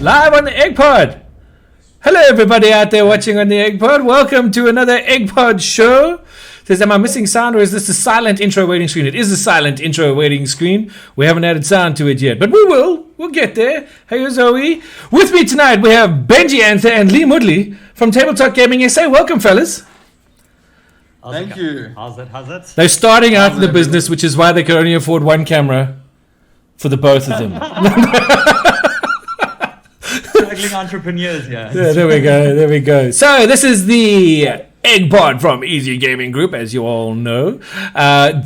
live on the EGGPod. Hello, everybody out there watching on the EGGPod. Welcome to another EGGPod show. Says, am I missing sound, or is this a silent intro waiting screen? It is a silent intro waiting screen. We haven't added sound to it yet, but we will. We'll get there. Hey, Zoe. With me tonight, we have Benji, Ancer, and Lee Moodley from TableTop Gaming SA. Welcome, fellas. Thank you. How's it? They're starting out in the business, which is why they can only afford one camera for the both of them. Struggling entrepreneurs, yeah. Yeah, there we go. So this is the EGGPod from Easy Gaming Group, as you all know.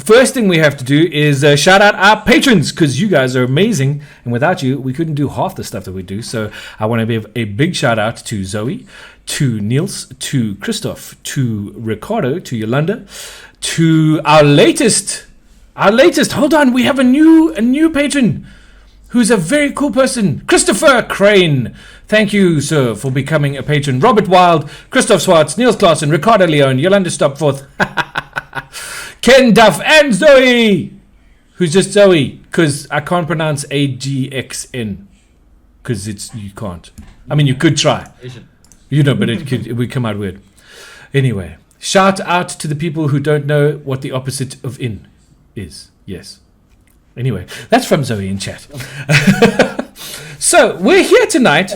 First thing we have to do is shout out our patrons, because you guys are amazing, and without you, we couldn't do half the stuff that we do. So I want to give a big shout out to Zoe, to Niels, to Christoph, to Ricardo, to Yolanda, to our latest. Hold on, we have a new patron who's a very cool person, Christopher Crane. Thank you, sir, for becoming a patron. Robert Wild, Christoph Swartz, Niels Clausen, Ricardo Leon, Yolanda Stopforth, Ken Duff, and Zoe, who's just Zoe, because I can't pronounce AGXN, because you can't. I mean, you could try. You know, but it would come out weird. Anyway, shout out to the people who don't know what the opposite of in is. Yes. Anyway, that's from Zoe in chat. So, we're here tonight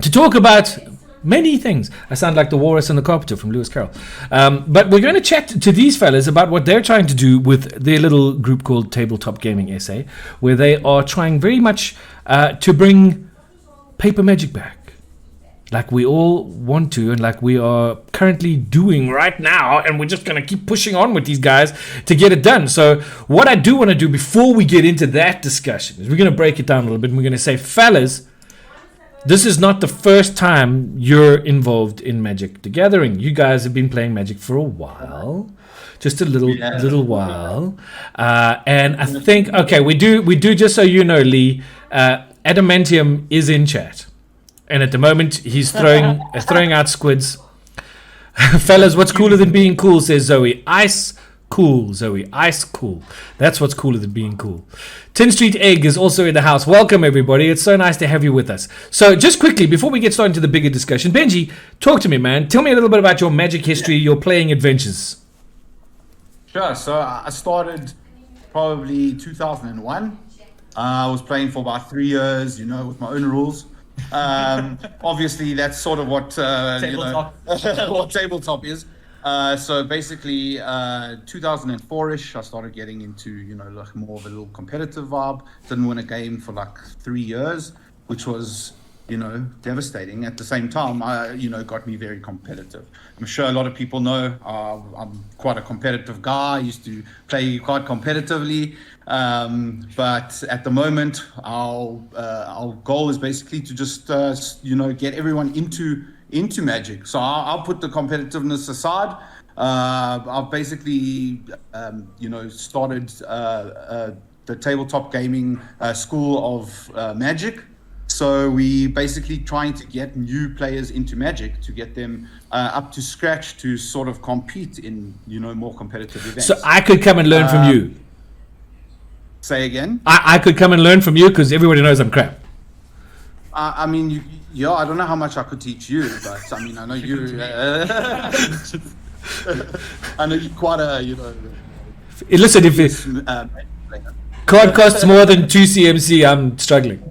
to talk about many things. I sound like the Walrus and the Carpenter from Lewis Carroll. But we're going to chat to these fellas about what they're trying to do with their little group called TableTop Gaming SA, where they are trying very much to bring paper magic back. Like we all want to, and like we are currently doing right now, and we're just going to keep pushing on with these guys to get it done. So what I do want to do before we get into that discussion is we're going to break it down a little bit, and we're going to say, fellas, this is not the first time you're involved in Magic the Gathering. You guys have been playing Magic for a while, just a little while, and I think we do. Just so you know, Lee, Adamantium is in chat. And at the moment, he's throwing out squids. Fellas, what's cooler than being cool, says Zoe. Ice cool, Zoe. Ice cool. That's what's cooler than being cool. Tin Street Egg is also in the house. Welcome, everybody. It's so nice to have you with us. So just quickly, before we get started into the bigger discussion, Benji, talk to me, man. Tell me a little bit about your Magic history, your playing adventures. Sure. So I started probably 2001. I was playing for about 3 years, with my own rules. Obviously that's sort of what what tabletop is. So basically 2004ish I started getting into like more of a little competitive vibe. Didn't win a game for like 3 years, which was devastating. At the same time, got me very competitive. I'm sure a lot of people know I'm quite a competitive guy. I used to play quite competitively, but at the moment our goal is basically to just get everyone into Magic. So I'll put the competitiveness aside. I've basically started the Tabletop Gaming School of Magic. So we basically trying to get new players into Magic to get them up to scratch to sort of compete in more competitive events. So I could come and learn from you. Say again? I could come and learn from you because everybody knows I'm crap. I mean, I don't know how much I could teach you, but I mean, I know you. I know you're quite a Listen, if it card costs more than 2 CMC, I'm struggling.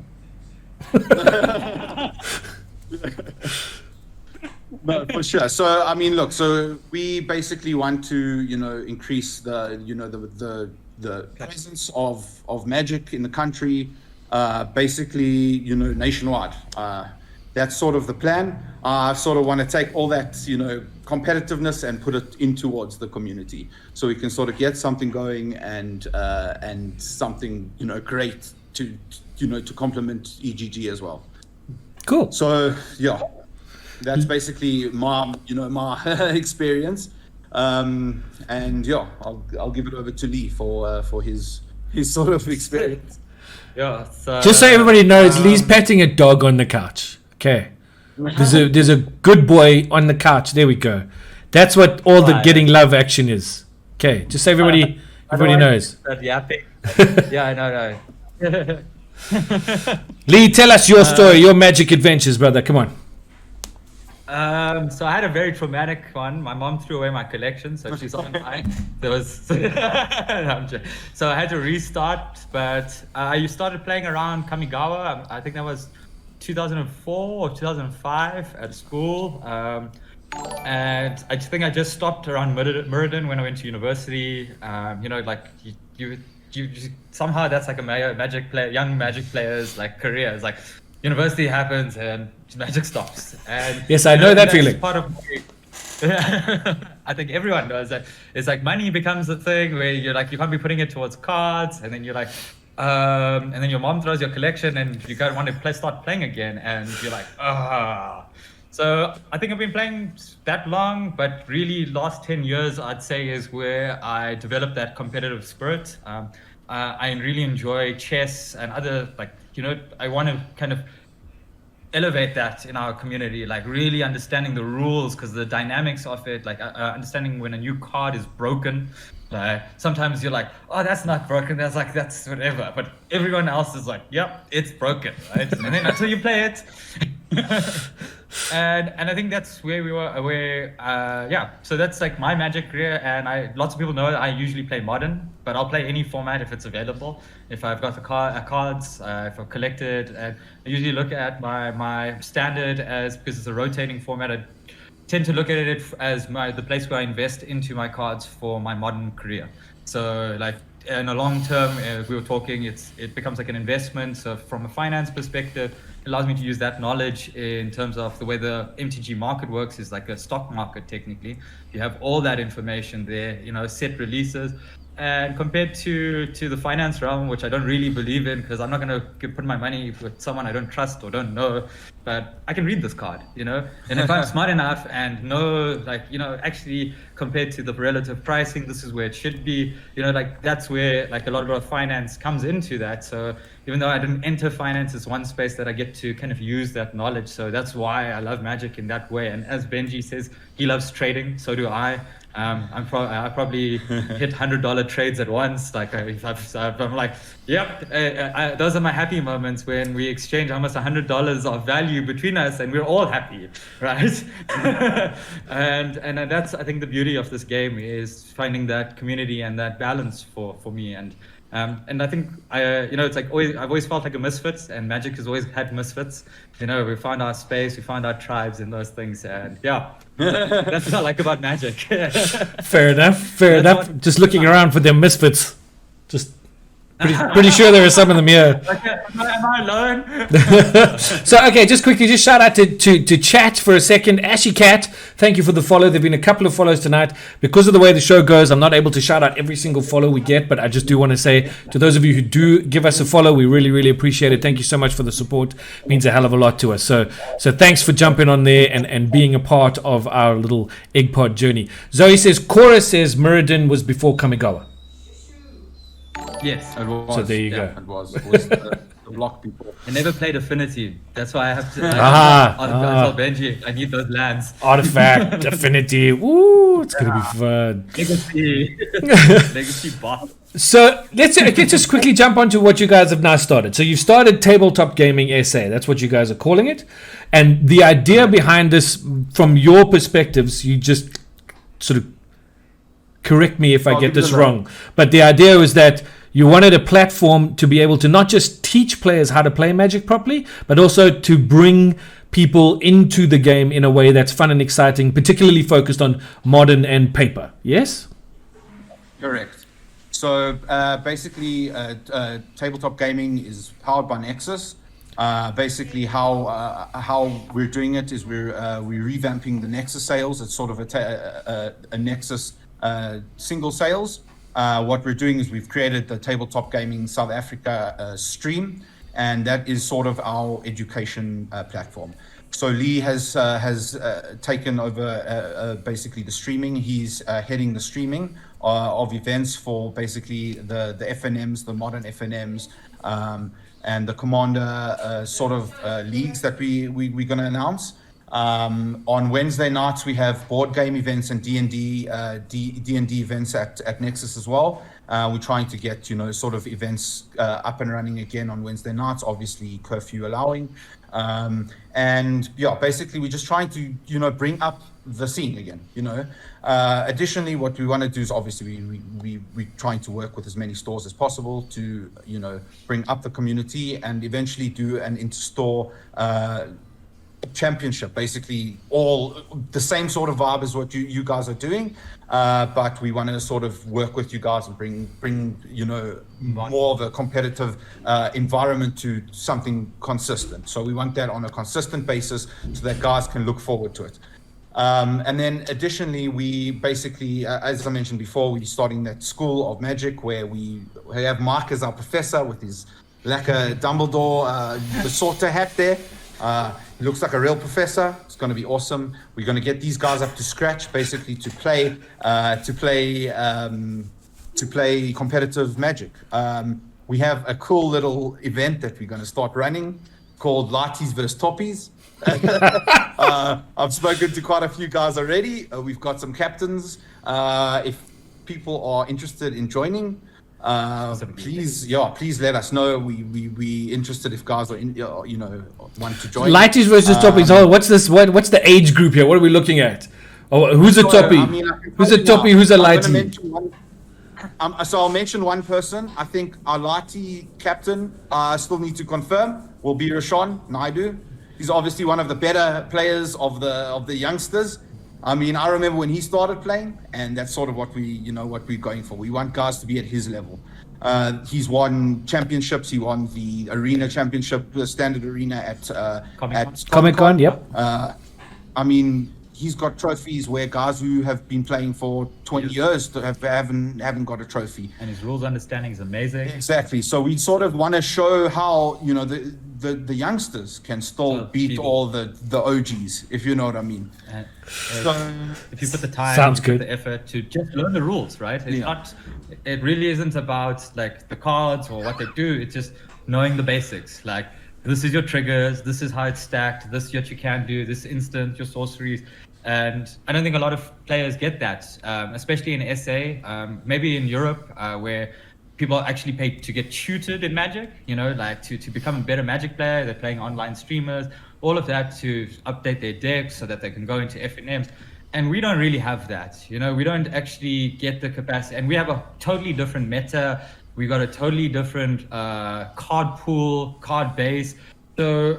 No, for sure. So I mean, look. So we basically want to, increase the presence of Magic in the country, basically, nationwide. That's sort of the plan. I sort of want to take all that, competitiveness and put it in towards the community, so we can sort of get something going and something, great to complement EGG as well. Cool. So yeah, that's basically my experience. And yeah, I'll give it over to Lee for his sort of experience. Yeah. So, just so everybody knows, Lee's petting a dog on the couch. Okay. There's a good boy on the couch. There we go. That's what all the getting love action is. Okay. Just so everybody knows. That yapping. Yeah, I know. Lee, tell us your story, your magic adventures, brother. Come on. So I had a very traumatic one. My mom threw away my collection, so she's on mine. There was no, I'm joking. So I had to restart, but I started playing around Kamigawa. I think that was 2004 or 2005 at school. And I think I just stopped around Murden when I went to university. You know, like you somehow that's like a magic player, young magic players like career. It's like university happens and magic stops. And yes, I know that feeling. Part of I think everyone knows that. It's like money becomes a thing where you're like you can't be putting it towards cards, and then you're like, and then your mom throws your collection, and you go want to start playing again, and you're like, ah. So I think I've been playing that long, but really last 10 years, I'd say, is where I developed that competitive spirit. I really enjoy chess and other, like, you know, I want to kind of elevate that in our community, like really understanding the rules, because the dynamics of it, like understanding when a new card is broken. Sometimes you're like, oh, that's not broken. That's like, that's whatever. But everyone else is like, yep, it's broken, right? And then until you play it. And I think that's where we were, yeah. So that's like my magic career. And lots of people know I usually play modern, but I'll play any format if it's available. If I've got the cards, if I've collected, and I usually look at my standard because it's a rotating format. I tend to look at it as the place where I invest into my cards for my modern career. So like in a long term, as we were talking, it becomes like an investment. So from a finance perspective, it allows me to use that knowledge in terms of the way the MTG market works is like a stock market technically. You have all that information there, you know, set releases. And compared to the finance realm, which I don't really believe in, because I'm not going to put my money with someone I don't trust or don't know, but I can read this card, you know, and if I'm smart enough and know, like, you know, actually compared to the relative pricing, this is where it should be, you know, like that's where like a lot of finance comes into that. So even though I didn't enter finance, it's one space that I get to kind of use that knowledge. So that's why I love magic in that way. And as Benji says, he loves trading, so do I. I probably hit $100 trades at once. Like I'm like, yep. Those are my happy moments when we exchange almost $100 of value between us, and we're all happy, right? and that's, I think, the beauty of this game is finding that community and that balance for me. And I think you know, it's like I've always felt like a misfit, and Magic has always had misfits. You know, we found our space, we found our tribes and those things, and yeah, that's what I like about Magic. Fair enough. Just looking around for them misfits. Just pretty sure there are some of them here. Okay, am I alone? So, okay, just quickly, just shout out to chat for a second. Ashy Cat, thank you for the follow. There have been a couple of follows tonight. Because of the way the show goes, I'm not able to shout out every single follow we get, but I just do want to say to those of you who do give us a follow, we really, really appreciate it. Thank you so much for the support. It means a hell of a lot to us. So thanks for jumping on there and being a part of our little EGGPod journey. Zoe says, Cora says Muradin was before Kamigawa. Yes. It was. So there you go. It was the block people. I never played Affinity. That's why I have to. I tell Benji, I need those lands. Artifact, Affinity. Woo, it's going to be fun. Legacy boss. So let's just quickly jump onto what you guys have now started. So you've started Tabletop Gaming SA. That's what you guys are calling it. And the idea behind this, from your perspectives, you just sort of correct me if I get this wrong. But the idea was that you wanted a platform to be able to not just teach players how to play Magic properly, but also to bring people into the game in a way that's fun and exciting, particularly focused on modern and paper. Yes? Correct. So basically, Tabletop Gaming is powered by Nexus. Basically, how we're doing it is we're revamping the Nexus sales. It's sort of a Nexus single sales. What we're doing is we've created the Tabletop Gaming South Africa stream, and that is sort of our education platform. So Lee has taken over basically the streaming. He's heading the streaming of events for basically the FNMs, the modern FNMs, and the Commander sort of leagues that we're going to announce. On Wednesday nights, we have board game events and D&D events at Nexus as well. We're trying to get, sort of events up and running again on Wednesday nights, obviously curfew allowing. And yeah, basically we're just trying to, bring up the scene again, Additionally, what we want to do is obviously we're trying to work with as many stores as possible to, bring up the community and eventually do an inter-store championship, basically all the same sort of vibe as what you guys are doing, but we want to sort of work with you guys and bring more of a competitive environment to something consistent. So we want that on a consistent basis so that guys can look forward to it. And then additionally, we basically, as I mentioned before, we're starting that school of magic where we have Mark as our professor with his lacquer Dumbledore the sorter hat there. He looks like a real professor. It's going to be awesome. We're going to get these guys up to scratch, basically to play competitive Magic. We have a cool little event that we're going to start running called Lighties versus Toppies. I've spoken to quite a few guys already. We've got some captains. If people are interested in joining, please let us know. We interested if guys are want to join. Lighties versus Toppies. What's this? What's the age group here? What are we looking at? Oh, who's a toppy? Who's a toppy? Who's a lighty? So I'll mention one person. I think our lighty captain, I still need to confirm, will be Rashawn Naidu. He's obviously one of the better players of the youngsters. I remember when he started playing, and that's sort of what we're going for. We want guys to be at his level. He's won championships. He won the arena championship, the standard arena at Comic-Con. Yep. He's got trophies where guys who have been playing for 20 years haven't got a trophy. And his rules understanding is amazing. Exactly. So we sort of want to show how the youngsters can still beat all the OGs, if you know what I mean. So if you put the time, sounds good. The effort to just learn the rules, right? It really isn't about like the cards or what they do. It's just knowing the basics. Like, this is your triggers, this is how it's stacked, this is what you can do, this instant, your sorceries. And I don't think a lot of players get that, especially in SA, maybe in Europe, where people actually pay to get tutored in Magic, to become a better Magic player. They're playing online streamers, all of that to update their decks so that they can go into FNMs. And we don't really have that, we don't actually get the capacity. And we have a totally different meta. We've got a totally different card pool, card base. So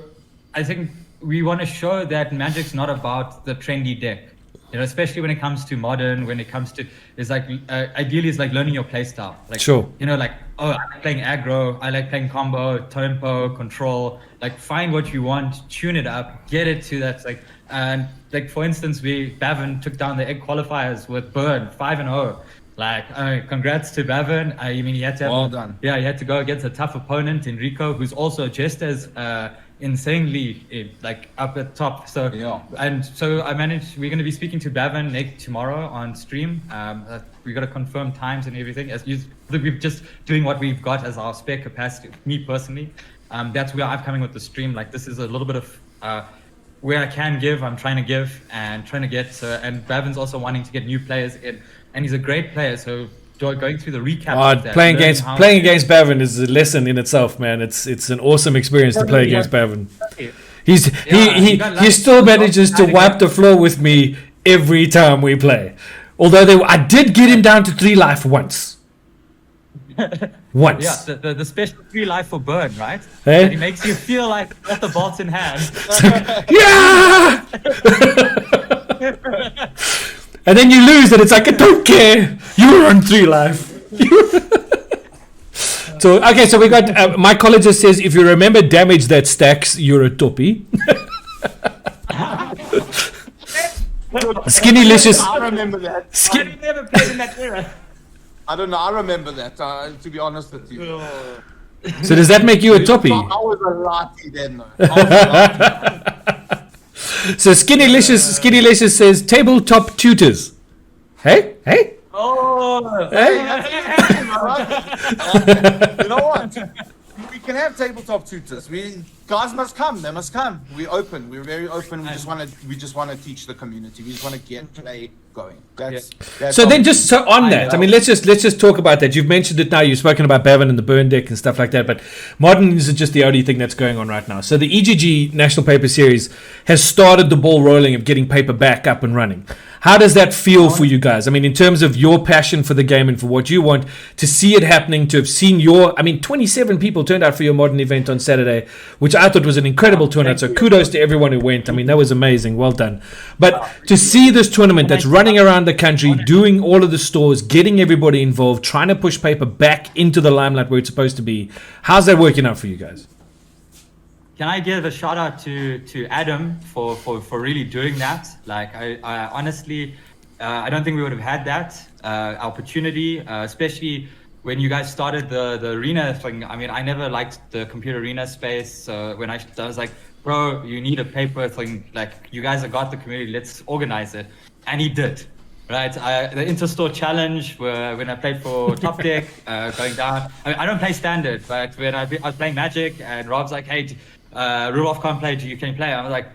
I think we want to show that Magic's not about the trendy deck, especially when it comes to modern, when it comes to, it's like, ideally it's like learning your play style. Like, sure. Oh, I like playing aggro, I like playing combo, tempo, control, like find what you want, tune it up, get it to that, and for instance, Bavin took down the egg qualifiers with Burn 5-0. Congrats to Bavin. He had to well done. Yeah, he had to go against a tough opponent, Enrico, who's also just as insanely up at top. So yeah. And so we're going to be speaking to Bavin tomorrow on stream. We got to confirm times and everything. We're just doing what we've got as our spare capacity. Me personally, that's where I'm coming with the stream. This is a little bit of where I can give. I'm trying to give and trying to get. And Bavin's also wanting to get new players in. And he's a great player, so going through the recap of that, playing against Bavin is a lesson in itself, man. It's an awesome experience to play against Bavin. He still manages to wipe the floor with me every time we play. Although I did get him down to 3 life once. Once. Yeah, the special 3 life for Burn, right? Hey? And he makes you feel like you've got the bolts in hand. Yeah! And then you lose, and it's like, I don't care. You were on 3 life. So we got my colleague says, if you remember damage that stacks, you're a toppy. Skinnylicious. I remember that. I never played in that era. I don't know. I remember that. To be honest with you. So does that make you a toppy? I was a latte then, though. So Skinnylicious says tabletop tutors. Hey. Oh. Hey. You know what? We can have tabletop tutors. Guys must come. They must come. We're open. We're very open. We just want to teach the community. We just want to get play going. That's so then just so on that, I mean, let's just talk about that. You've mentioned it now. You've spoken about Bevan and the burn deck and stuff like that, but modern isn't just the only thing that's going on right now. So the EGG National Paper Series has started the ball rolling of getting paper back up and running. How does that feel for you guys? I mean, in terms of your passion for the game and for what you want, to see it happening, to have seen 27 people turned out for your modern event on Saturday, which I thought was an incredible turnout. So kudos to everyone who went. I mean, that was amazing. Well done. But to see this tournament that's running around the country, doing all of the stores, getting everybody involved, trying to push paper back into the limelight where it's supposed to be, how's that working out for you guys? Can I give a shout out to Adam for really doing that? Like, I honestly, I don't think we would have had that opportunity, especially when you guys started the arena thing. I mean, I never liked the computer arena space. So when I was like, bro, you need a paper thing. Like, you guys have got the community. Let's organize it. And he did. Right, the Interstore Challenge, when I played for Top Deck, going down. I mean, I don't play Standard, but when I was playing Magic, and Rob's like, "Hey, Rudolph can't play. You can play." I was like,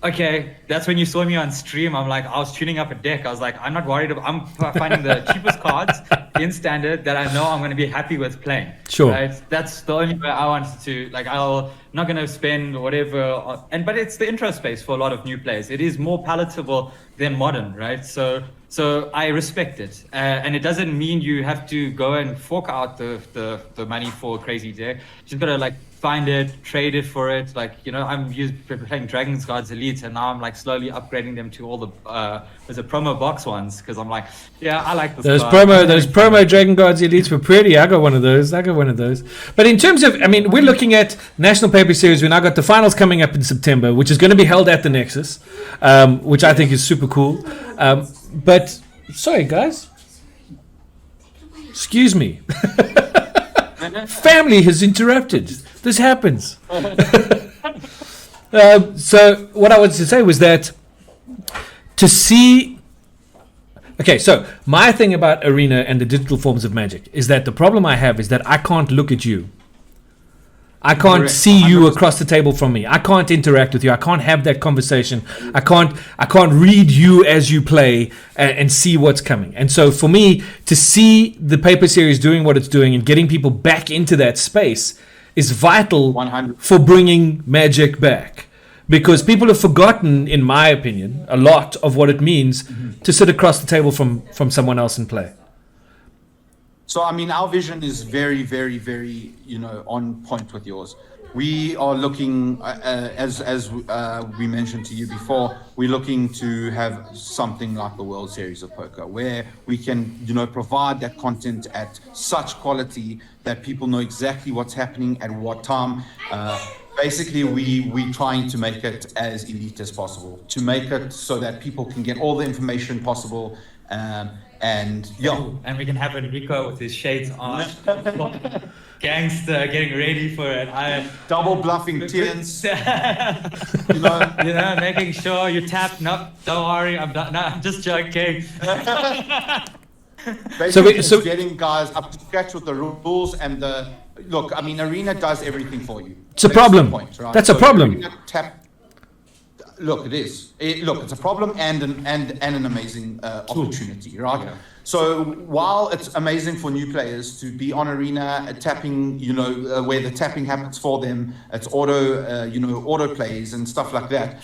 "Okay." That's when you saw me on stream. I'm like, I was tuning up a deck. I was like, I'm not worried about. I'm finding the cheapest cards in Standard that I know I'm going to be happy with playing. Sure. Right. That's the only way I wanted to. Like, I'm not going to spend whatever. But it's the intro space for a lot of new players. It is more palatable than modern, right? So I respect it, and it doesn't mean you have to go and fork out the money for a crazy deck. You just gotta like find it, trade it for it. Like, you know, I'm playing Dragon's Guards Elite, and now I'm like slowly upgrading them to all the there's a promo box ones, because I'm like, yeah, I like this. Those promo Dragon Guards Elites were pretty. I got one of those. But in terms of, I mean, we're looking at National Paper Series. We now got the finals coming up in September, which is going to be held at the Nexus, which I think is super cool. But sorry, guys. Excuse me. Family has interrupted. This happens. So what I wanted to say was that to see. Okay, so my thing about Arena and the digital forms of Magic is that the problem I have is that I can't look at you. I can't Correct. see 100%. you across the table from me. I can't interact with you. I can't have that conversation. I can't read you as you play and see what's coming. And so for me to see the paper series doing what it's doing and getting people back into that space is vital 100%. for bringing Magic back. Because people have forgotten, in my opinion, a lot of what it means to sit across the table from someone else and play. So, I mean, our vision is very, very, very, on point with yours. We are looking, as we mentioned to you before, we're looking to have something like the World Series of Poker, where we can, provide that content at such quality that people know exactly what's happening at what time. Basically, we're trying to make it as elite as possible, to make it so that people can get all the information possible. And we can have Enrico with his shades on, gangster, getting ready for it. Double bluffing tens, making sure you tap. No, don't worry, I'm just joking. Basically, so getting guys up to scratch with the rules and look. I mean, Arena does everything for you. It's a problem. That's a problem. Look, it is. It's a problem and an amazing opportunity, right? Yeah. So while it's amazing for new players to be on Arena tapping, where the tapping happens for them, it's auto plays and stuff like that.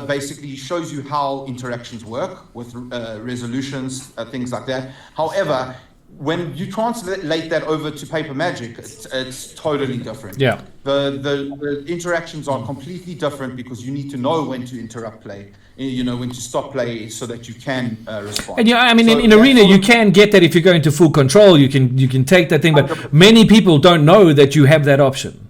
Basically shows you how interactions work with resolutions, things like that. However, when you translate that over to paper Magic, it's totally different. Yeah. The interactions are completely different because you need to know when to interrupt play, when to stop play so that you can respond. And I mean, in Arena, you can get that if you're going to full control. You can take that thing, but many people don't know that you have that option.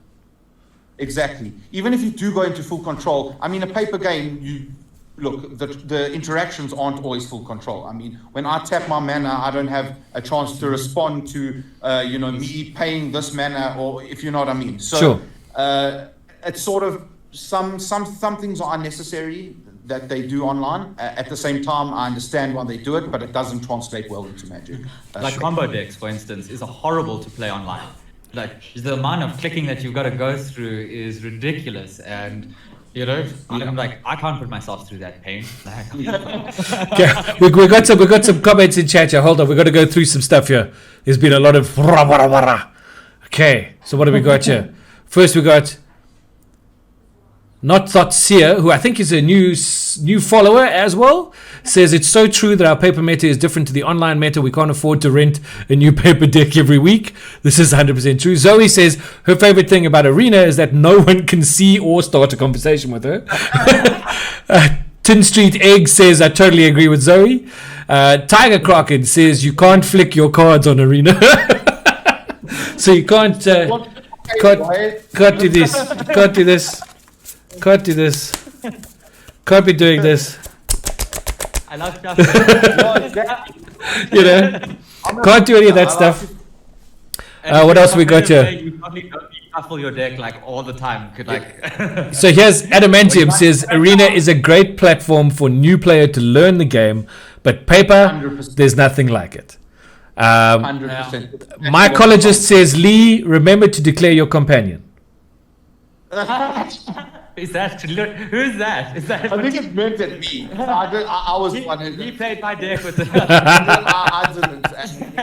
Exactly. Even if you do go into full control, I mean, a paper game, Look, the interactions aren't always full control. I mean, when I tap my mana, I don't have a chance to respond to, me paying this mana, or if you know what I mean. So, sure. It's sort of some things are unnecessary that they do online. At the same time, I understand why they do it, but it doesn't translate well into Magic. Like combo decks, for instance, is horrible to play online. Like the amount of clicking that you've got to go through is ridiculous, and you know, I'm like, I can't put myself through that pain. Okay, we got some comments in chat here. Hold on, we got to go through some stuff here. There's been a lot of okay. So what have we got here? First, we got Not Thought Seer, who I think is a new follower as well, says it's so true that our paper meta is different to the online meta. We can't afford to rent a new paper deck every week. This is 100% true. Zoe says her favorite thing about Arena is that no one can see or start a conversation with her. Tin Street Egg says I totally agree with Zoe. Tiger Kraken says you can't flick your cards on Arena. So you can't do this. Can't do this. Can't do this. Can't be doing this. I love shuffle. You know, can't do any of that stuff. What else we got here? You probably don't shuffle your deck like all the time. Could like. So here's Adamantium says Arena is a great platform for new player to learn the game, but paper 100%. there's nothing like it. 100%. Mycologist says Lee, remember to declare your companion. Is that who's that? Is that? I think it's meant at me. I was one who. He played my deck with the. I didn't. And,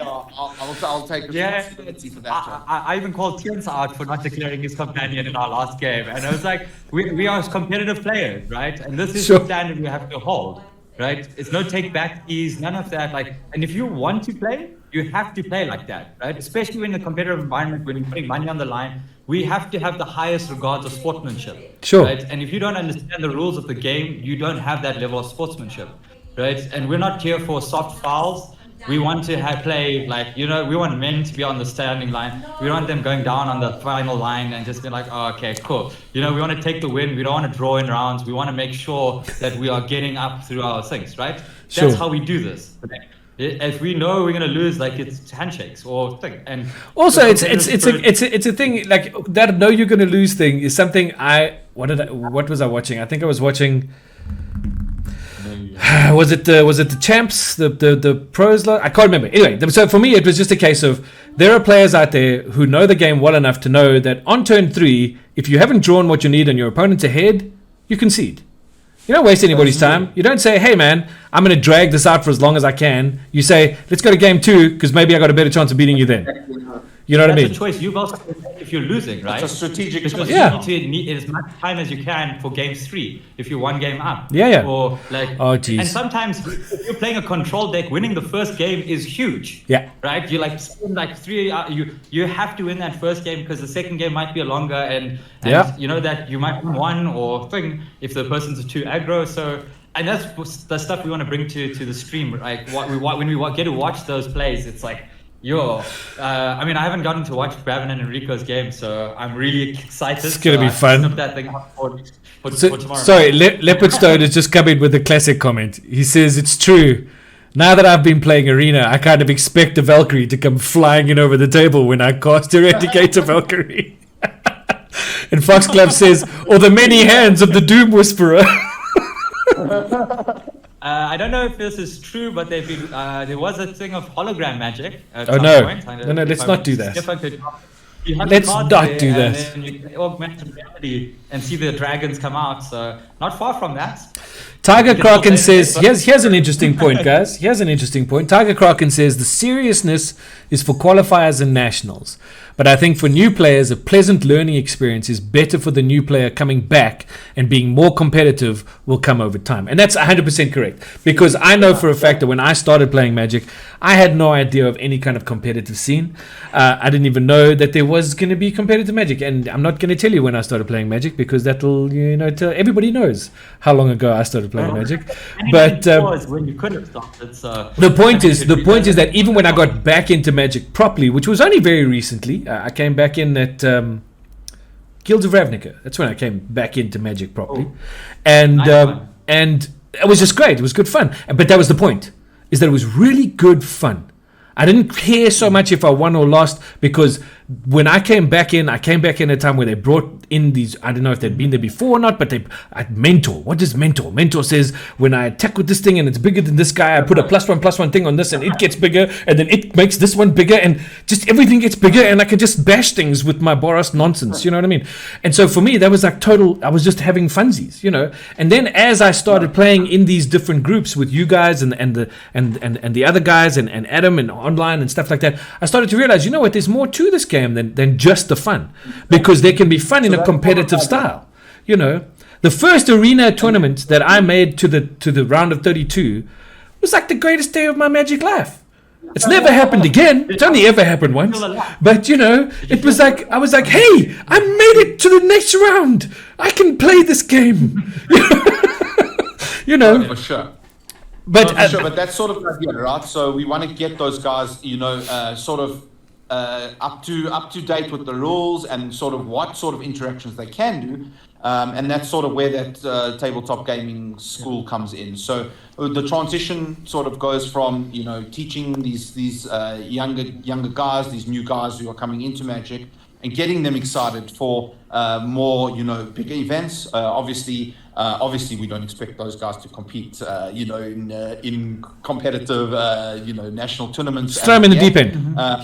I'll take responsibility for that. I even called Tienza out for not declaring his companion in our last game, and I was like, we are competitive players, right? And this is Sure. the standard we have to hold, right? It's no take back keys, none of that. Like, and if you want to play, you have to play like that, right? Especially in a competitive environment when you're putting money on the line. We have to have the highest regards of sportsmanship. Sure. Right? And if you don't understand the rules of the game, you don't have that level of sportsmanship, right? And we're not here for soft fouls. We want to play like, you know, we want men to be on the standing line. We want them going down on the final line and just be like, oh, okay, cool. You know, we want to take the win. We don't want to draw in rounds. We want to make sure that we are getting up through our things, right? Sure. That's how we do this. If we know we're gonna lose, like it's handshakes or thing, and Also, it's a thing like that. Know you're going to lose thing is something what was I watching? I think I was watching. Was it the champs, the pros? I can't remember. Anyway, so for me, it was just a case of there are players out there who know the game well enough to know that on turn 3, if you haven't drawn what you need and your opponent's ahead, you concede. You don't waste anybody's time. You don't say, hey man, I'm going to drag this out for as long as I can. You say, let's go to game 2 because maybe I got a better chance of beating you then. You know what I mean? That's a choice you've also made if you're losing, right? It's a strategic Because choice. Yeah. you need as much time as you can for game 3 if you're one game up. Yeah. Or like, Oh, geez. and sometimes if you're playing a control deck, winning the first game is huge. Yeah. Right? You like spend like 3 you have to win that first game because the second game might be a longer and Yeah. you know that you might win one or thing if the person's too aggro. So. And that's the stuff we want to bring to the stream. Like when we get to watch those plays, it's like, I mean, I haven't gotten to watch Gavin and Enrico's game, so I'm really excited. It's gonna be fun. Snip that thing up for tomorrow. Sorry, Leopard Stone has just come in with a classic comment. He says, it's true. Now that I've been playing Arena, I kind of expect a Valkyrie to come flying in over the table when I cast Eradicate a Valkyrie. And Foxglove says, or the many hands of the Doom Whisperer. I don't know if this is true, but there was a thing of hologram magic. At Oh, some no. point. No, let's not do that. You have Let's the cards not there, do and that. then you can augment reality and see the dragons come out. So not far from that. Tiger You can Kraken still play says, it, but- here's an interesting point, guys. Here's an interesting point. Tiger Kraken says the seriousness is for qualifiers and nationals. But I think for new players, a pleasant learning experience is better for the new player coming back and being more competitive will come over time. And that's 100% correct. Because I know for a fact that when I started playing Magic, I had no idea of any kind of competitive scene. I didn't even know that there was going to be competitive Magic. And I'm not going to tell you when I started playing Magic because that'll, everybody knows how long ago I started playing Magic. But was when you could have started. So the point is that even when I got back into Magic properly, which was only very recently, I came back in at Guilds of Ravnica. That's when I came back into Magic properly, and it was just great. It was good fun. But that was the point: is that it was really good fun. I didn't care so much if I won or lost because when I came back in at a time where they brought in these, I don't know if they'd been there before or not, but mentor. What is mentor? Mentor says, when I attack with this thing and it's bigger than this guy, I put a +1/+1 thing on this and it gets bigger, and then it makes this one bigger, and just everything gets bigger, and I can just bash things with my Boros nonsense, you know what I mean? And so for me, that was like total, I was just having funsies, you know? And then as I started playing in these different groups with you guys and the other guys and Adam and online and stuff like that, I started to realize, you know what, there's more to this game than just the fun, because there can be fun in a competitive style. You know, the first arena tournament that I made to the round of 32 was like the greatest day of my Magic life. It's never happened again. It's only ever happened once. But you know, it was like, I was like, hey, I made it to the next round. I can play this game. You know, for sure. But For sure, but that's sort of the idea, right? So we want to get those guys, you know, sort of up to date with the rules and sort of what sort of interactions they can do, and that's sort of where that tabletop gaming school comes in. So the transition sort of goes from, you know, teaching these younger guys, these new guys who are coming into Magic, and getting them excited for more, you know, bigger events. Obviously, we don't expect those guys to compete, you know, in competitive, you know, national tournaments. throw them in the deep end.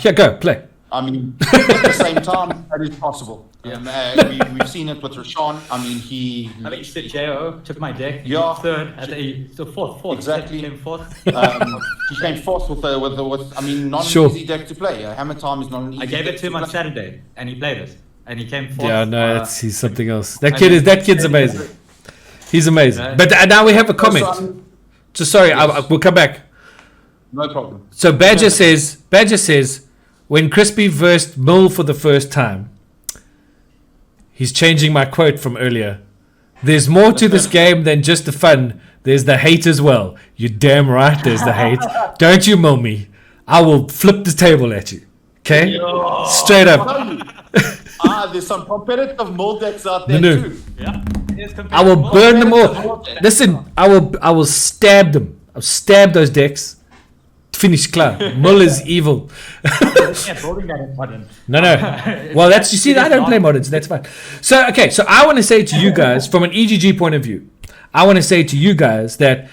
Here, go play. I mean, at the same time, that is possible. We've seen it with Rashawn. I mean, he stood JO, took my deck. Yeah. Third, so fourth. Exactly. Came fourth. He came fourth with I mean, not an easy deck to play. Hammer Time is not an easy I gave deck it to him on Saturday, and he played it, and he came fourth. Yeah, no, he's something else. That kid's amazing. He's amazing. Right. But now we have a comment. So sorry, we'll come back. No problem. So Badger says, when Crispy versed Mill for the first time, he's changing my quote from earlier. There's more to this game than just the fun. There's the hate as well. You're damn right there's the hate. Don't you mill me. I will flip the table at you. Okay? Straight up. There's some competitive mold decks out there No. too. Yeah. I will burn them all. Listen, I will stab them. I'll stab those decks. Finish klar. Mill is evil. Building that is modern. No. Well, that's, you see, I don't play moderns. That's fine. So, okay. So I want to say to you guys, from an EGG point of view, I want to say to you guys that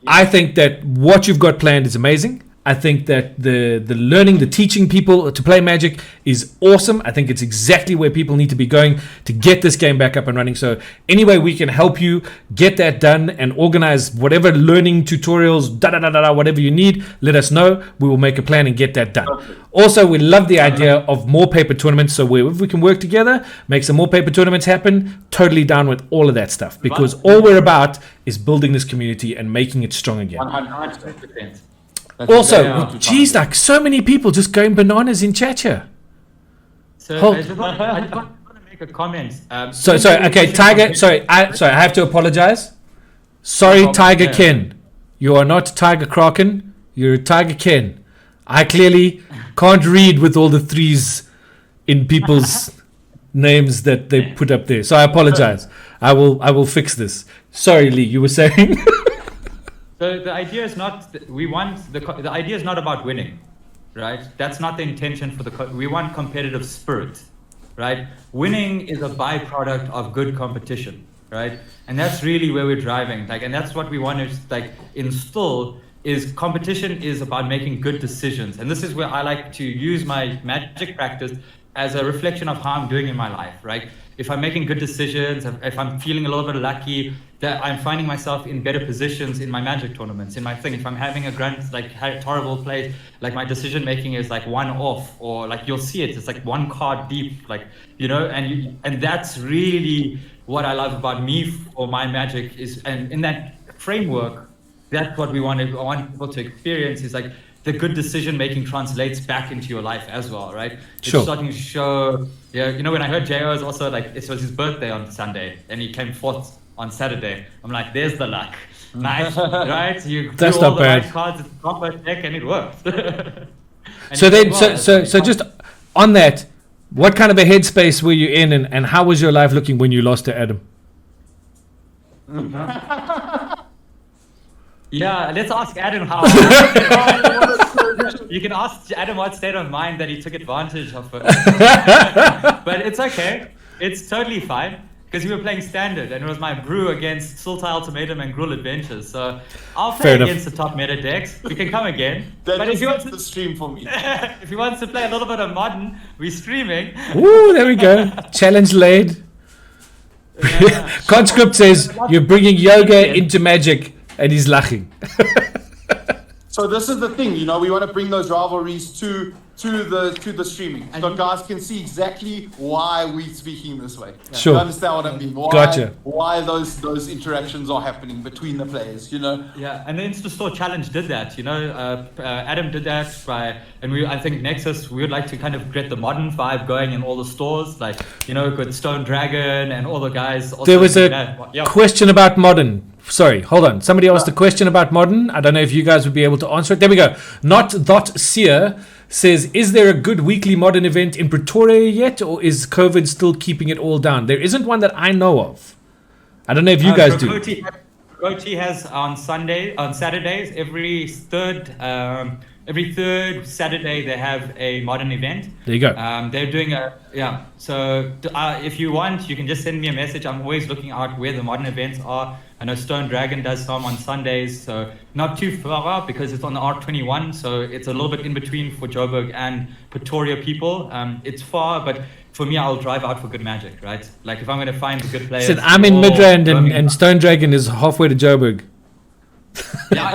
I think that what you've got planned is amazing. I think that the learning, the teaching people to play Magic is awesome. I think it's exactly where people need to be going to get this game back up and running. So any way we can help you get that done and organize whatever learning tutorials, whatever you need, let us know. We will make a plan and get that done. Okay. Also, we love the idea of more paper tournaments. So if we can work together, make some more paper tournaments happen, totally down with all of that stuff. Because all we're about is building this community and making it strong again. 100%. Also, geez, like so many people just going bananas in chat here. So I just want to make a comment. Sorry, okay, Tiger. Sorry, I have to apologize. Sorry, Tiger Ken. You are not Tiger Kraken. You're Tiger Ken. I clearly can't read with all the threes in people's names that they put up there. So I apologize. I will fix this. Sorry, Lee. You were saying. So the idea is not the idea is not about winning, right? That's not the intention for we want competitive spirit, right? Winning is a byproduct of good competition, right? And that's really where we're driving, and that's what we want to instill. Is competition is about making good decisions, and this is where I like to use my Magic practice as a reflection of how I'm doing in my life, right? If I'm making good decisions, if I'm feeling a little bit lucky, that I'm finding myself in better positions in my Magic tournaments, in my thing. If I'm having a grand, horrible play, my decision making is one off, or you'll see it, it's one card deep, and that's really what I love about me or my Magic is, and in that framework, that's what I want people to experience is the good decision making translates back into your life as well, right? Sure. It's starting to show, when I heard J.O. is also it was his birthday on Sunday and he came fourth on Saturday. I'm like, there's the luck. Nice, right? You That's drew all not the bad. right cards, it's a combo deck and it worked. So just on that, what kind of a headspace were you in and how was your life looking when you lost to Adam? Yeah, let's ask Adam how. You can ask Adam what state of mind that he took advantage of it. But it's okay. It's totally fine. Because we were playing standard, and it was my brew against Sultai Ultimatum and Gruul Adventures. So I'll play against the top meta decks. We can come again. But if you want to stream for me, if he wants to play a little bit of modern, we're streaming. Ooh, there we go. Challenge laid. Yeah. Conscript says you're bringing yoga into Magic, and he's laughing. so this is the thing, you know, we want to bring those rivalries to the streaming, so guys can see exactly why we're speaking this way. Sure. You understand what I mean? Why those interactions are happening between the players, you know? Yeah, and the Insta-Store Challenge did that, you know. Adam did that I think Nexus, we would like to kind of get the modern vibe going in all the stores, like, you know, with Stone Dragon and all the guys. There was a question about modern. Sorry, hold on. Somebody asked a question about modern. I don't know if you guys would be able to answer it. There we go. Not.seer says, is there a good weekly modern event in Pretoria yet, or is COVID still keeping it all down? There isn't one that I know of. I don't know if you guys do. Koti has on Saturdays, every third Saturday they have a modern event. There you go. They're doing so if you want, you can just send me a message. I'm always looking out where the modern events are. I know Stone Dragon does some on Sundays, so not too far out because it's on the R21, so it's a little bit in between for Joburg and Pretoria people. It's far, but for me, I'll drive out for good Magic, right? Like if I'm going to find good players. Said I'm in Midrand and Stone Dragon is halfway to Joburg. Yeah,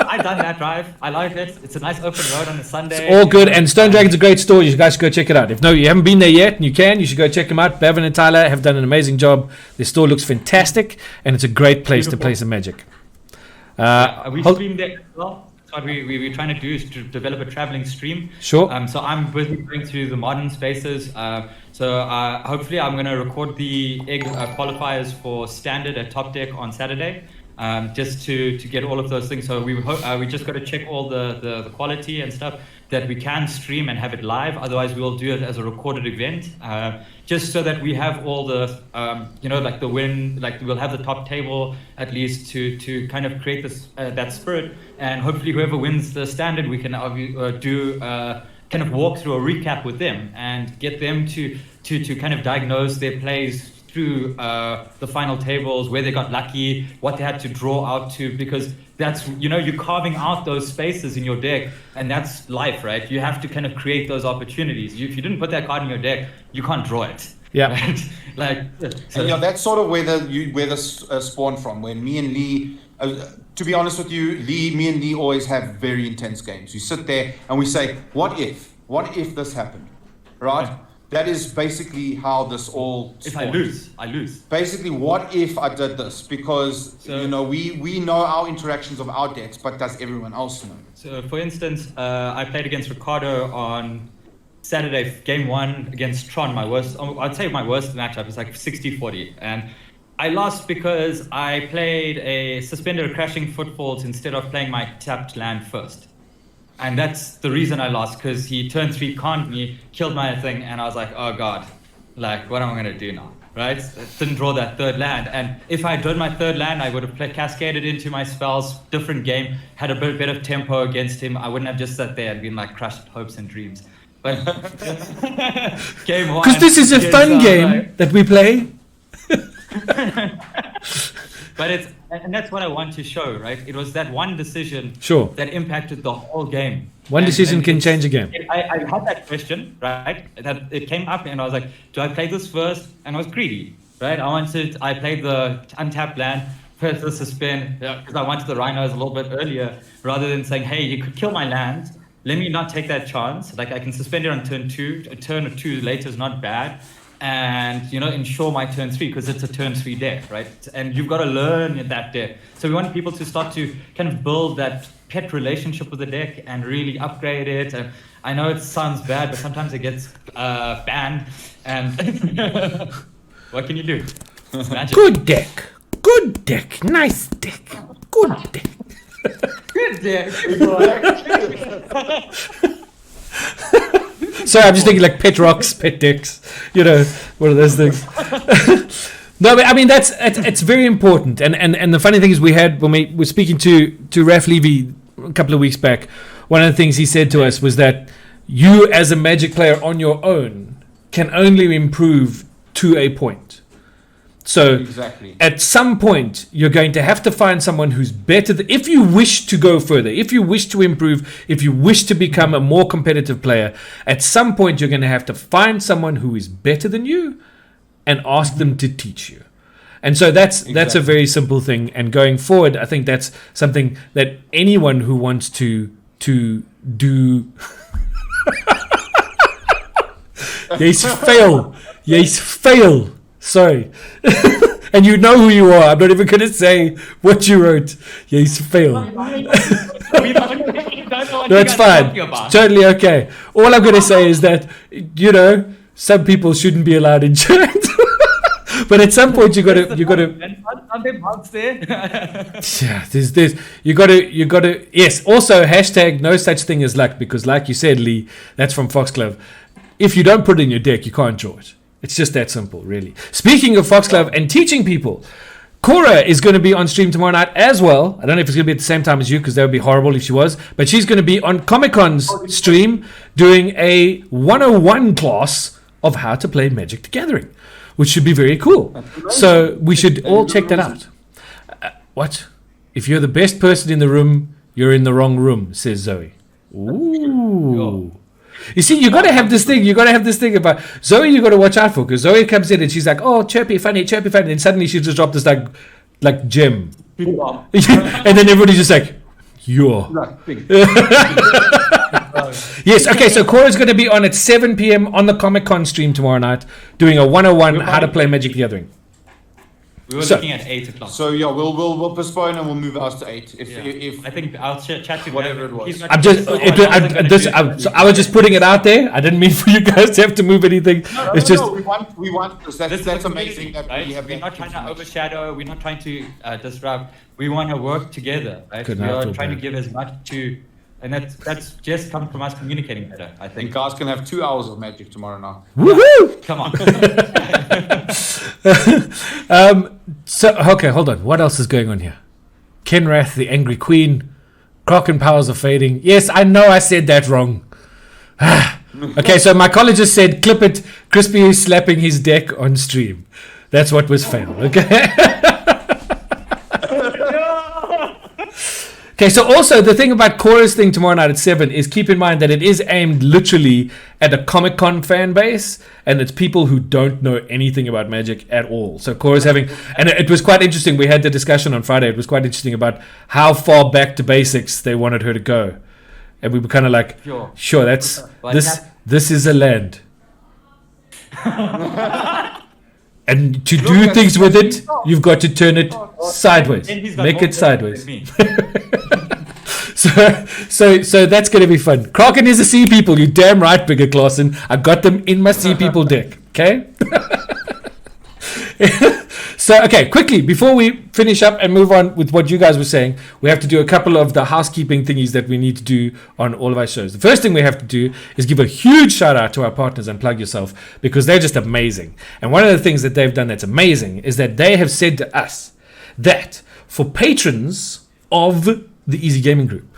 I've done that drive. I like it. It's a nice open road on a Sunday. It's all good, and Stone Dragon's a great store. You guys should go check it out. If you haven't been there yet, and you should go check them out. Bevan and Tyler have done an amazing job. Their store looks fantastic, and it's a great place to play some Magic. We stream there as well. What we're trying to do is to develop a traveling stream. Sure. So I'm busy going to the modern spaces. Hopefully I'm going to record the egg qualifiers for standard at Top Deck on Saturday. Just to get all of those things. So we just got to check all the quality and stuff that we can stream and have it live. Otherwise, we will do it as a recorded event, just so that we have all the, like the win, like we'll have the top table at least to kind of create this that spirit. And hopefully, whoever wins the standard, we can do kind of walk through a recap with them and get them to kind of diagnose their plays through the final tables, where they got lucky, what they had to draw out to, because that's, you're carving out those spaces in your deck, and that's life, right? You have to kind of create those opportunities. If you didn't put that card in your deck, you can't draw it. Yeah. Right? And that's sort of where the spawned from. When me and Lee, to be honest with you, me and Lee always have very intense games. We sit there and we say, what if this happened, right? Yeah. That is basically how this all spawned. If I lose. Basically, what if I did this? Because, we know our interactions of our decks, but does everyone else know? So, for instance, I played against Ricardo on Saturday, game 1 against Tron. I'd say my worst matchup is like 60-40. And I lost because I played a Suspended Crashing Footfalls instead of playing my tapped land first. And that's the reason I lost, because he turned 3 conned me, killed my thing, and I was like, oh god, like what am I going to do now, right? Didn't draw that third land, and if I did my third land, I would have cascaded into my spells, different game, had a bit of tempo against him. I wouldn't have just sat there and been like crushed hopes and dreams. But game 1, because this is a fun game that we play. But and that's what I want to show, right? It was that one decision that impacted the whole game. One decision can change a game. I had that question, right? That it came up, and I was like, do I play this first? And I was greedy, right? I played the untapped land, first the suspend, because I wanted the rhinos a little bit earlier, rather than saying, hey, you could kill my land. Let me not take that chance. Like I can suspend it on turn 2. A turn or 2 later is not bad. And ensure my turn 3, because it's a turn 3 deck, right? And you've got to learn that deck. So we want people to start to kind of build that pet relationship with the deck and really upgrade it. And I know it sounds bad, but sometimes it gets banned. And what can you do? It's magic. Good deck, nice deck, good deck. Good deck. Sorry, I'm just thinking like pet rocks, pet decks, one of those things. No, but I mean it's very important. And the funny thing is, when we were speaking to Raf Levy a couple of weeks back, one of the things he said to us was that you as a Magic player on your own can only improve to a point. So Exactly. at some point, you're going to have to find someone who's better. If you wish to go further, if you wish to improve, if you wish to become a more competitive player, at some point, you're going to have to find someone who is better than you and ask them to teach you. And so that's a very simple thing. And going forward, I think that's something that anyone who wants to do... Yes, fail. Sorry. And you know who you are. I'm not even going to say what you wrote. Yes, fail. No, it's fine. It's totally okay. All I'm going to say is that, some people shouldn't be allowed in chat. But at some point you got to. Yeah, there's you got to. Yes. Also, hashtag no such thing as luck, because, like you said, Lee, that's from Foxglove. If you don't put it in your deck, you can't draw it. It's just that simple, really. Speaking of Foxglove and teaching people, Cora is going to be on stream tomorrow night as well. I don't know if it's going to be at the same time as you, because that would be horrible if she was. But she's going to be on Comic-Con's stream doing a 101 class of how to play Magic the Gathering, which should be very cool. So we should all check that out. What? If you're the best person in the room, you're in the wrong room, says Zoe. Ooh. You see, you got to have this thing. You got to have this thing about Zoe. You got to watch out for, because Zoe comes in and she's like, "Oh, chirpy, funny," and suddenly she just dropped this like gem, and then everybody's just like, "Yo." Yes. Okay. So Cora's going to be on at 7 p.m. on the Comic-Con stream tomorrow night, doing a 101 how to play Magic the Gathering. We were looking at 8 o'clock. So yeah, we'll postpone and we'll move ours to 8. If I think I'll chat to whatever it was. I was just putting it out there. I didn't mean for you guys to have to move anything. We want this. That's amazing that right? We're not trying to overshadow. We're not trying to disrupt. We want to work together. Right? We are trying to give as much to, and that's just come from us communicating better. I think. And guys can have 2 hours of Magic tomorrow now. Woohoo! Come on. So okay, hold on. What else is going on here? Kenrath, the Angry Queen. Kraken powers are fading. Yes, I know I said that wrong. Okay, so my college just said, clip it. Crispy is slapping his deck on stream. That's what was fail. Okay. Okay, so also the thing about Cora's thing tomorrow night at 7 is keep in mind that it is aimed literally at a Comic-Con fan base, and it's people who don't know anything about Magic at all. So Cora's having, and it was quite interesting. We had the discussion on Friday. It was quite interesting about how far back to basics they wanted her to go, and we were kind of like, sure, that's this is a land, and to do things with it, you've got to turn it sideways, make it sideways. So that's going to be fun. Kraken is a Sea People. You damn right, Bigger Clausen. I got them in my Sea People deck. Okay. So, okay, quickly, before we finish up and move on with what you guys were saying, we have to do a couple of the housekeeping thingies that we need to do on all of our shows. The first thing we have to do is give a huge shout out to our partners and plug yourself, because they're just amazing. And one of the things that they've done that's amazing is that they have said to us that for patrons of the Easy Gaming Group,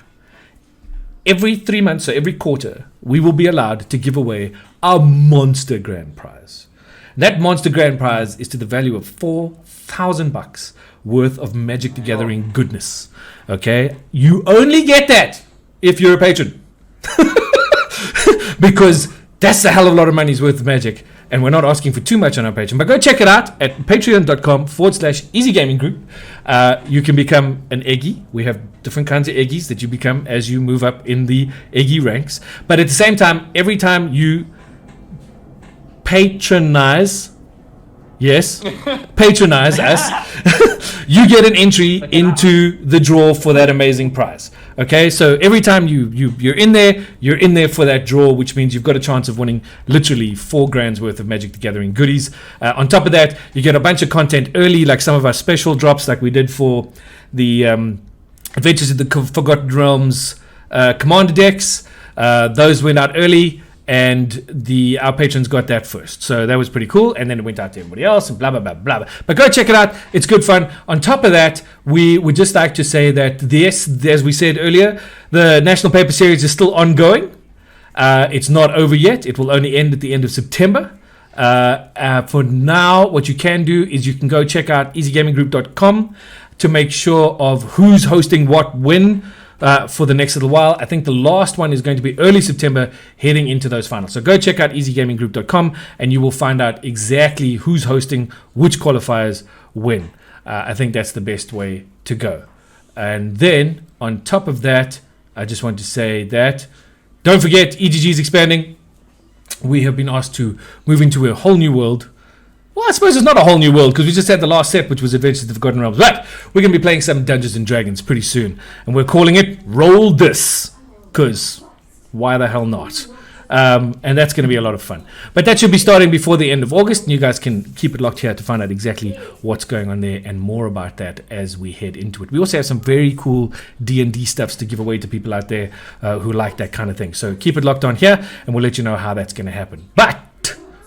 every 3 months, so every quarter, we will be allowed to give away our monster grand prize. That monster grand prize is to the value of $4,000 worth of Magic the Gathering goodness. Okay? You only get that if you're a patron. Because that's a hell of a lot of money's worth of Magic. And we're not asking for too much on our Patreon. But go check it out at patreon.com/Easy Gaming Group. You can become an Eggie. We have different kinds of Eggies that you become as you move up in the Eggie ranks. But at the same time, every time you patronize us, you get an entry into the draw for that amazing prize. Okay, so every time you're in there for that draw, which means you've got a chance of winning literally $4,000 worth of Magic the Gathering goodies. On top of that, you get a bunch of content early, like some of our special drops, like we did for the Adventures in the Forgotten Realms commander decks. Those went out early. and our patrons got that first. So that was pretty cool, and then it went out to everybody else, and blah, blah, blah, blah, blah. But go check it out. It's good fun. On top of that, we would just like to say that this, as we said earlier, the National Paper Series is still ongoing. It's not over yet. It will only end at the end of September. For now, what you can do is you can go check out easygaminggroup.com to make sure of who's hosting what when for the next little while. I think the last one is going to be early September, heading into those finals. So go check out easygaminggroup.com and you will find out exactly who's hosting which qualifiers when. I think that's the best way to go. And then on top of that, I just want to say that don't forget, EGG is expanding. We have been asked to move into a whole new world. Well, I suppose it's not a whole new world because we just had the last set, which was Adventures of the Forgotten Realms. But we're going to be playing some Dungeons and Dragons pretty soon. And we're calling it Roll This. Because why the hell not? And that's going to be a lot of fun. But that should be starting before the end of August. And you guys can keep it locked here to find out exactly what's going on there and more about that as we head into it. We also have some very cool D&D stuffs to give away to people out there who like that kind of thing. So keep it locked on here and we'll let you know how that's going to happen. But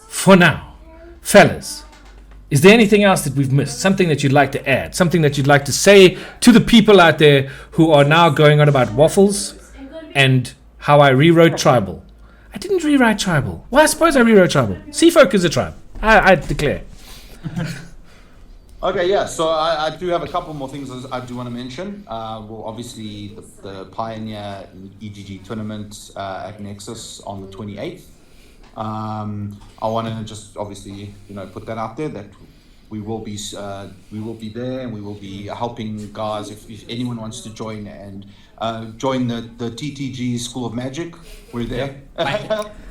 for now, fellas, is there anything else that we've missed? Something that you'd like to add? Something that you'd like to say to the people out there who are now going on about waffles and how I rewrote Tribal? I didn't rewrite Tribal. Well, I suppose I rewrote Tribal. Seafolk is a tribe. I declare. Okay, yeah. So I do have a couple more things I do want to mention. Well, obviously the Pioneer EGG tournament at Nexus on the 28th. I want to just obviously put that out there that we will be there and we will be helping guys if anyone wants to join and join the TTG School of Magic. We're there.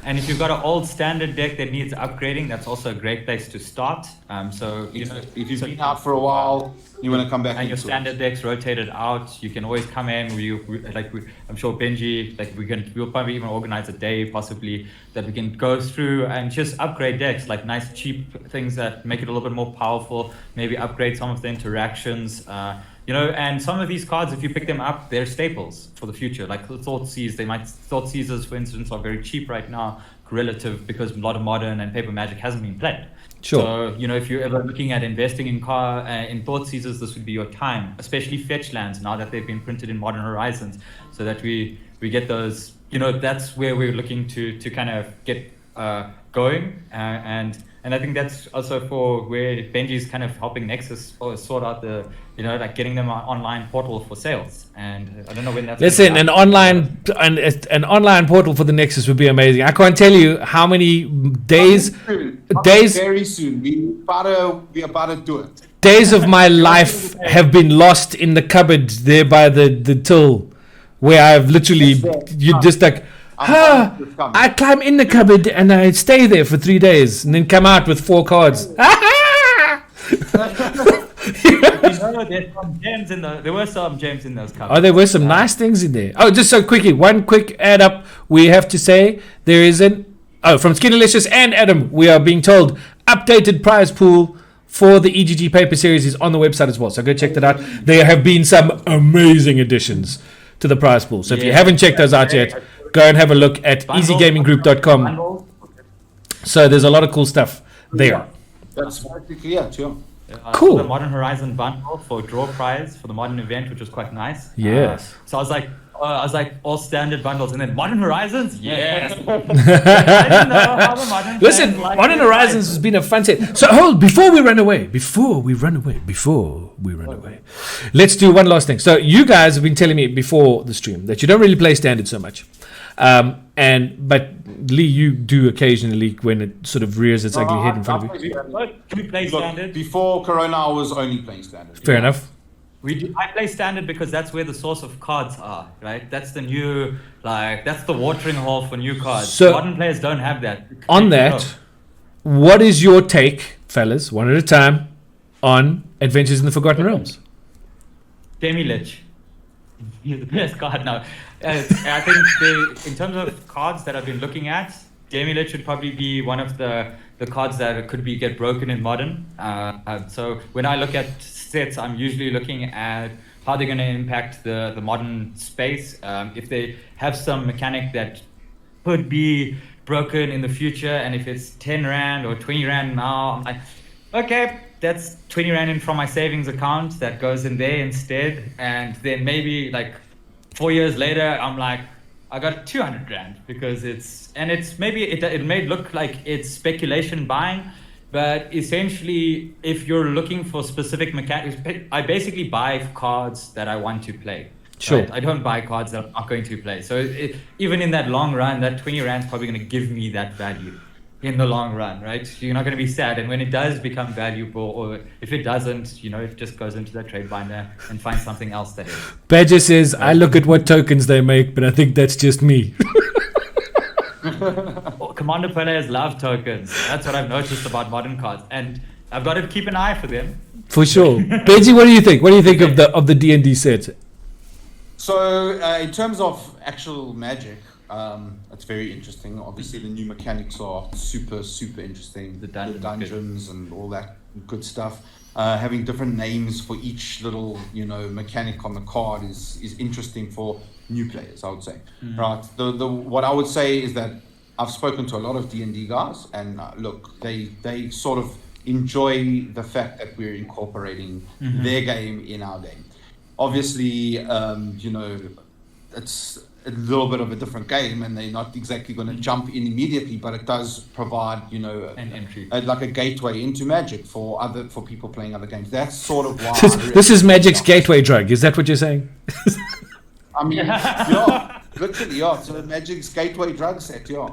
And if you've got an old standard deck that needs upgrading, that's also a great place to start. So if you've been out for a while, you want to come back and your standard decks rotated out, you can always come in. I'm sure Benji, we'll probably even organize a day possibly that we can go through and just upgrade decks, like nice cheap things that make it a little bit more powerful. Maybe upgrade some of the interactions. And some of these cards, if you pick them up, they're staples for the future. Like the Thought Seizers, for instance, are very cheap right now, relative because a lot of Modern and Paper Magic hasn't been played. Sure. So, if you're ever looking at investing in Thought Seizers, this would be your time, especially fetch lands now that they've been printed in Modern Horizons, so that we get those. That's where we're looking to kind of get going, and I think that's also for where Benji's kind of helping Nexus sort out the, getting them an online portal for sales. And I don't know when that's. Listen, an online portal for the Nexus would be amazing. I can't tell you how many days. Very soon. We about to do it. Days of my life have been lost in the cupboard there by the till, where I've literally I climb in the cupboard and I stay there for 3 days and then come out with 4 cards. There's some gems in there were some gems in those cupboards. Oh, there were some nice things in there. Oh, just so quickly, one quick add up. We have to say there is from Skinnerlicious and Adam, we are being told updated prize pool for the EGG paper series is on the website as well. So go check that out. There have been some amazing additions to the prize pool. So if you haven't checked those out yet, go and have a look at easygaminggroup.com. So there's a lot of cool stuff there. That's practically too. Cool. The Modern Horizon bundle for draw prize for the Modern event, which was quite nice. Yes. So I was like all standard bundles, and then Modern Horizons. Yes. I didn't know how the Modern. Listen, Modern Horizons has been a fun set. So before we run away, let's do one last thing. So you guys have been telling me before the stream that you don't really play standard so much. But Lee, you do occasionally when it sort of rears its ugly head in front of you. Can we play standard? Before Corona, I was only playing standard. Fair enough. I play standard because that's where the source of cards are, right? That's the new, that's the watering hole for new cards. So modern players don't have that. On that, what is your take, fellas, one at a time, on Adventures in the Forgotten Realms? Demi-Lich. You're the best card now. I think in terms of cards that I've been looking at, Demi-Lich should probably be one of the cards that could get broken in Modern. So when I look at sets, I'm usually looking at how they're going to impact the Modern space. If they have some mechanic that could be broken in the future, and if it's 10 rand or 20 rand now, I'm like, okay, that's 20 rand in from my savings account that goes in there instead. And then maybe like 4 years later, I'm like, I got 200 rand because maybe it may look like it's speculation buying, but essentially, if you're looking for specific mechanics, I basically buy cards that I want to play. Sure. Right? I don't buy cards that I'm not going to play. So even in that long run, that 20 rand is probably going to give me that value in the long run, right? You're not going to be sad. And when it does become valuable, or if it doesn't, it just goes into that trade binder and finds something else that is. Badger says, I look at what tokens they make, but I think that's just me. Commander players love tokens. That's what I've noticed about modern cards. And I've got to keep an eye for them. For sure. Benji, what do you think? What do you think of the D&D set? So in terms of actual Magic, it's very interesting. Obviously, the new mechanics are super, super interesting. The dungeons and all that good stuff. Having different names for each little, mechanic on the card is interesting for new players, I would say. Right. What I would say is that I've spoken to a lot of D&D guys, and look, they sort of enjoy the fact that we're incorporating their game in our game. Obviously, it's a little bit of a different game, and they're not exactly going to jump in immediately, but it does provide, an entry, like a gateway into Magic for people playing other games. That's sort of why. This is Magic's gateway drug. Is that what you're saying? I mean, yeah, literally, yeah. So Magic's gateway drug set, yeah.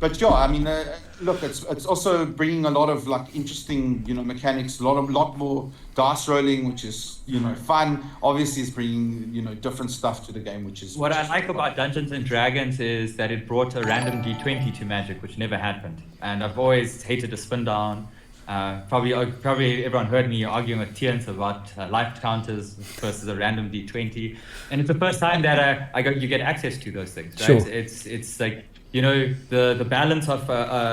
But yeah, I mean, look, it's also bringing a lot of like interesting, mechanics, a lot more dice rolling, which is fun. Obviously, it's bringing different stuff to the game, which is what I like about Dungeons and Dragons is that it brought a random D20 to Magic, which never happened. And I've always hated a spin down. Probably everyone heard me arguing with Tiens about life counters versus a random D20, and it's the first time that you get access to those things. Right? Sure. It's like the balance of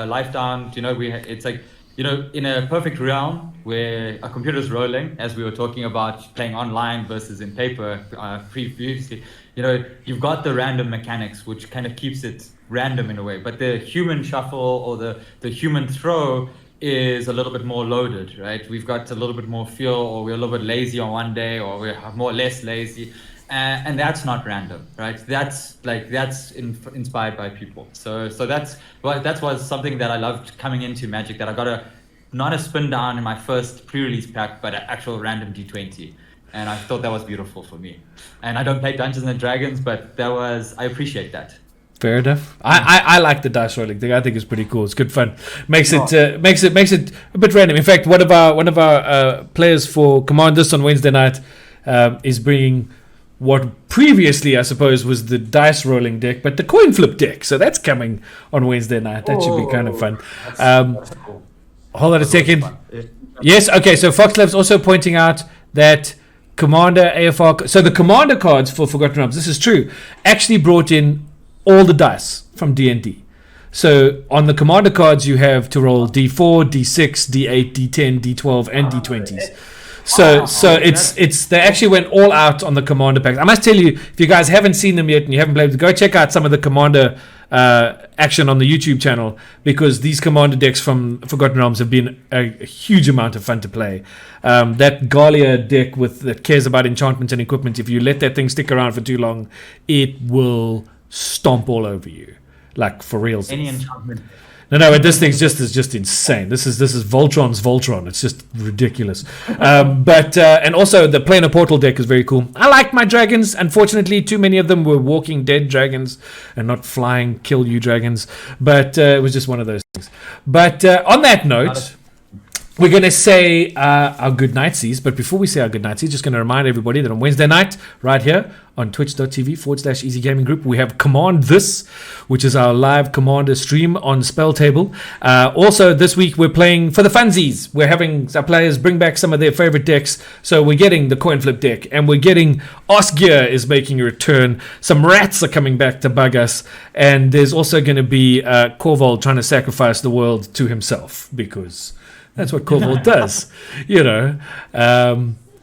life down. It's like in a perfect realm where a computer is rolling, as we were talking about playing online versus in paper previously. You've got the random mechanics, which kind of keeps it random in a way, but the human shuffle or the human throw is a little bit more loaded, right? We've got a little bit more feel, or we're a little bit lazy on one day, or we're more or less lazy, and that's not random, right? That's inspired by people. So that was something that I loved coming into Magic, that I got not a spin down in my first pre-release pack, but an actual random D20, and I thought that was beautiful for me. And I don't play Dungeons and Dragons, but I appreciate that. Fair enough. I like the dice rolling thing. I think it's pretty cool. It's good fun. Makes it a bit random. In fact, one of our players for Commanders on Wednesday night is bringing what previously, I suppose, was the dice rolling deck, but the coin flip deck. So that's coming on Wednesday night. That should be kind of fun. That's cool. Hold on a second. Yes. Okay. So Foxlab's also pointing out that Commander AFR. So the Commander cards for Forgotten Realms, this is true, actually brought in all the dice from D&D. So on the Commander cards, you have to roll D4, D6, D8, D10, D12, and D20s. So it's they actually went all out on the Commander packs. I must tell you, if you guys haven't seen them yet and you haven't played, go check out some of the Commander action on the YouTube channel, because these Commander decks from Forgotten Realms have been a huge amount of fun to play. That Galia deck that cares about enchantments and equipment, if you let that thing stick around for too long, it will stomp all over you, like for real. Any enchantment. No, this thing's just insane. This is Voltron's Voltron. It's just ridiculous. But and also the Planar Portal deck is very cool. I like my dragons. Unfortunately, too many of them were walking dead dragons and not flying kill you dragons. But it was just one of those things. But on that note, we're going to say our good nightsies. But before we say our good nightsies, just going to remind everybody that on Wednesday night, right here on twitch.tv/Easy Gaming Group, we have Command This, which is our live Commander stream on Spell Table. Also, this week we're playing for the funsies. We're having our players bring back some of their favorite decks. So we're getting the coin flip deck, and we're getting Osgear is making a return. Some rats are coming back to bug us. And there's also going to be Corval trying to sacrifice the world to himself, because that's what Corval does,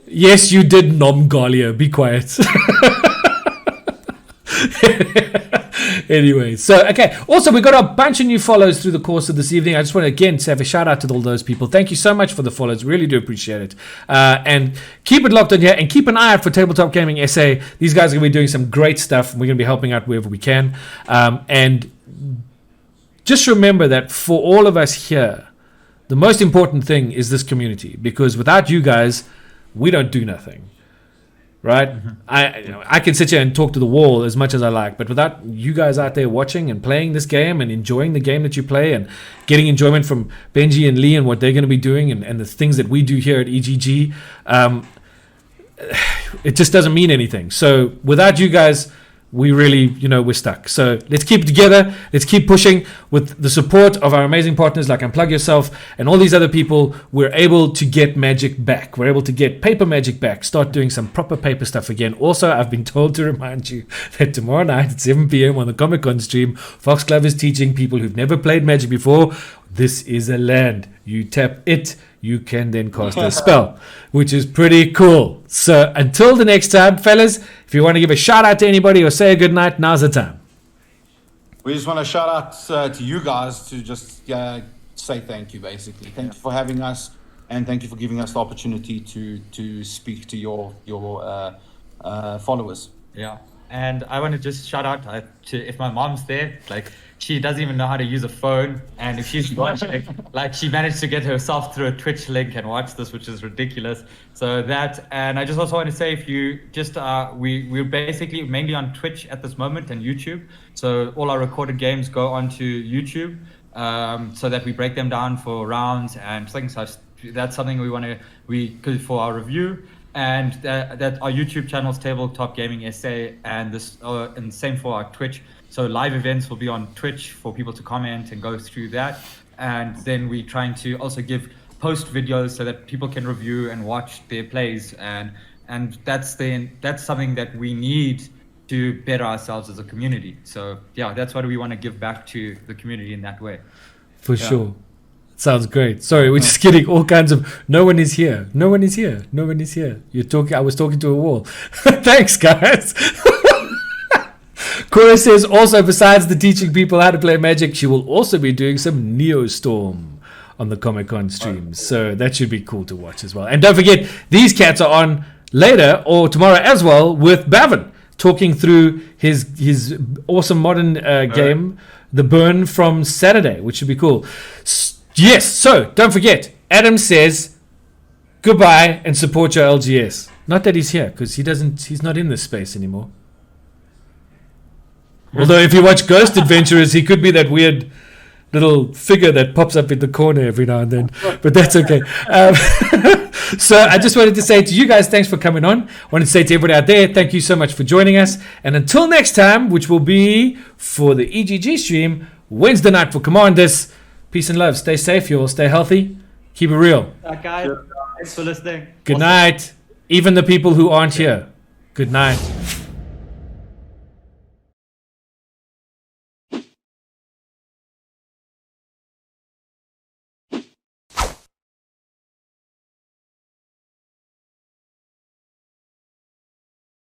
Yes, you did nom Galia. Be quiet. Anyway, so okay. Also, we got a bunch of new follows through the course of this evening. I just want to again have a shout out to all those people. Thank you so much for the follows. Really do appreciate it. And keep it locked on here, and keep an eye out for Tabletop Gaming SA. These guys are going to be doing some great stuff. We're going to be helping out wherever we can. And just remember that for all of us here, the most important thing is this community, because without you guys, we don't do nothing. Right? I can sit here and talk to the wall as much as I like, but without you guys out there watching and playing this game and enjoying the game that you play and getting enjoyment from Benji and Lee and what they're going to be doing and the things that we do here at EGG, it just doesn't mean anything. So without you guys, we really, we're stuck. So let's keep it together. Let's keep pushing with the support of our amazing partners like Unplug Yourself and all these other people. We're able to get Magic back. We're able to get paper Magic back. Start doing some proper paper stuff again. Also, I've been told to remind you that tomorrow night at 7 p.m. on the Comic-Con stream, Foxglove is teaching people who've never played Magic before. This is a land. You tap it, you can then cast a spell, which is pretty cool. So until the next time, fellas, if you want to give a shout out to anybody or say a good night, now's the time. We just want to shout out to you guys to just say thank you, basically. Thank you for having us, and thank you for giving us the opportunity to speak to your followers. Yeah. And I want to just shout out to, if my mom's there, like, she doesn't even know how to use a phone, and if she's watching, like, she managed to get herself through a Twitch link and watch this, which is ridiculous. So that, and I just also want to say, if you just we're basically mainly on Twitch at this moment and YouTube, so all our recorded games go onto YouTube, so that we break them down for rounds and things. So that's something we for our review. And that our YouTube channel is Tabletop Gaming SA, and and same for our Twitch. So live events will be on Twitch for people to comment and go through that. And then we're trying to also give post videos so that people can review and watch their plays. And that's something that we need to better ourselves as a community. So yeah, that's what we want to give back to the community in that way. For sure. Sounds great. Sorry, we're just getting all kinds of no one is here. No one is here. No one is here. I was talking to a wall. Thanks, guys. Cora says also, besides the teaching people how to play Magic, she will also be doing some Neostorm on the Comic-Con streams. So that should be cool to watch as well. And don't forget, these cats are on later or tomorrow as well with Bavin, talking through his awesome modern game, The Burn from Saturday, which should be cool. Yes, so don't forget, Adam says goodbye and support your LGS. Not that he's here, because he's not in this space anymore. Although if you watch Ghost Adventurers, he could be that weird little figure that pops up in the corner every now and then. But that's okay. So I just wanted to say to you guys, thanks for coming on. I wanted to say to everybody out there, thank you so much for joining us. And until next time, which will be for the EGG stream, Wednesday night for Commanders. Peace and love. Stay safe, you all. Stay healthy. Keep it real. Guys, thanks for listening. Good night. Even the people who aren't here. Good night.